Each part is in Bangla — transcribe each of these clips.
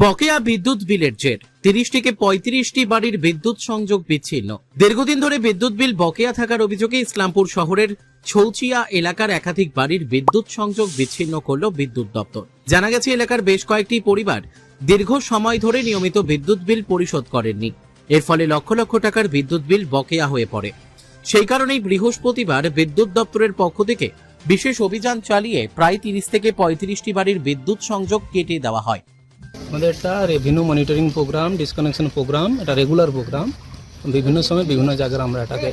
বকেয়া বিদ্যুৎ বিলের জের 30 থেকে 35টি বাড়ির বিদ্যুৎ সংযোগ বিচ্ছিন্ন। দীর্ঘদিন ধরে বিদ্যুৎ বিল বকেয়া থাকার অভিযোগে ইসলামপুর শহরের ছৌচিয়া এলাকার একাধিক বাড়ির বিদ্যুৎ সংযোগ বিচ্ছিন্ন করল বিদ্যুৎ দপ্তর। জানা গেছে, এলাকার বেশ কয়েকটি পরিবার দীর্ঘ সময় ধরে নিয়মিত বিদ্যুৎ বিল পরিশোধ করেননি। এর ফলে লক্ষ লক্ষ টাকার বিদ্যুৎ বিল বকেয়া হয়ে পড়ে। সেই কারণেই বৃহস্পতিবার বিদ্যুৎ দপ্তরের পক্ষ থেকে বিশেষ অভিযান চালিয়ে প্রায় 30 থেকে 35টি বাড়ির বিদ্যুৎ সংযোগ কেটে দেওয়া হয়। আমাদের একটা revenue monitoring program, disconnection program, এটা রেগুলার প্রোগ্রাম। বিভিন্ন সময় বিভিন্ন জায়গায় আমরা এটাকে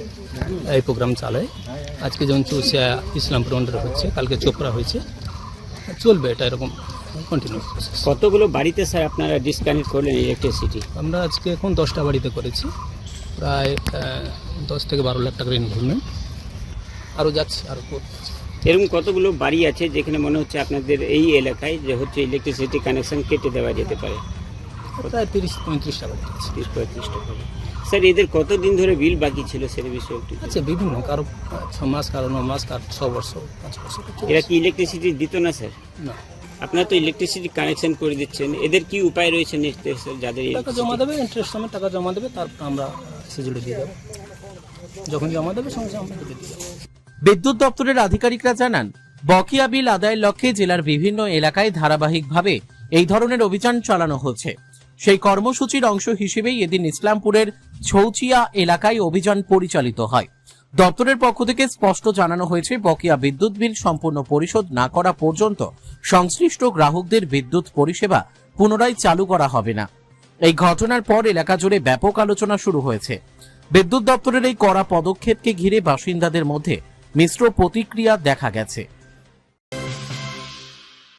এই প্রোগ্রাম চালাই। আজকে যেমন চৌচিয়া ইসলামপুর আন্ডারে হচ্ছে, কালকে চোপড়া হয়েছে, চলবে এটা এরকম কন্টিনিউ। কতগুলো বাড়িতে স্যার আপনারা ডিসকানেক্ট করলেন ইলেকট্রিসিটি? আমরা আজকে এখন 10টা বাড়িতে করেছি, প্রায় 10 থেকে 12 লাখ টাকার ইনভলভমেন্ট। আরও যাচ্ছে, আরও এরকম কতগুলো বাড়ি আছে যেখানে মনে হচ্ছে আপনাদের এই এলাকায় যে হচ্ছে ইলেকট্রিসিটি কানেকশন কেটে দেওয়া যেতে পারে? প্রায় 30-35টা বাড়ি আছে। 30-35টা বাড়ি। স্যার, এদের কতদিন ধরে বিল বাকি ছিল সেটা বিষয়ে একটু? আচ্ছা, বিভিন্ন, কারো 6 মাস, কারো 9 মাস, কারো 6 বছর, 5 বছর। এরা কি ইলেকট্রিসিটি দিত না স্যার? না। আপনারা তো ইলেকট্রিসিটি কানেকশন করে দিচ্ছেন, এদের কি উপায় রয়েছে নেক্সট যাদের টাকা জমা দেবে, ইন্টারেস্ট সময় টাকা জমা দেবে, তারপর আমরা সিজুড়ে দিয়ে দেবো। যখন জমা দেবে সঙ্গে সঙ্গে আমরা দিয়ে দেবো। বিদ্যুৎ দপ্তরের আধিকারিকরা জানান, বকেয়া বিল আদায়ের লক্ষ্যে জেলার বিভিন্ন এলাকায় ধারাবাহিকভাবে এই ধরনের অভিযান চালানো হচ্ছে। সেই কর্মসূচির অংশ হিসেবেই এদিন ইসলামপুরের ছৌচিয়া এলাকায় অভিযান পরিচালিত হয়। দপ্তরের পক্ষ থেকে স্পষ্ট জানানো হয়েছে, বকেয়া বিদ্যুৎ বিল সম্পূর্ণ পরিশোধ না করা পর্যন্ত সংশ্লিষ্ট গ্রাহকদের বিদ্যুৎ পরিষেবা পুনরায় চালু করা হবে না। এই ঘটনার পর এলাকা জুড়ে ব্যাপক আলোচনা শুরু হয়েছে। বিদ্যুৎ দপ্তরের এই কড়া পদক্ষেপকে ঘিরে বাসিন্দাদের মধ্যে মিশ্র প্রতিক্রিয়া দেখা গেছে।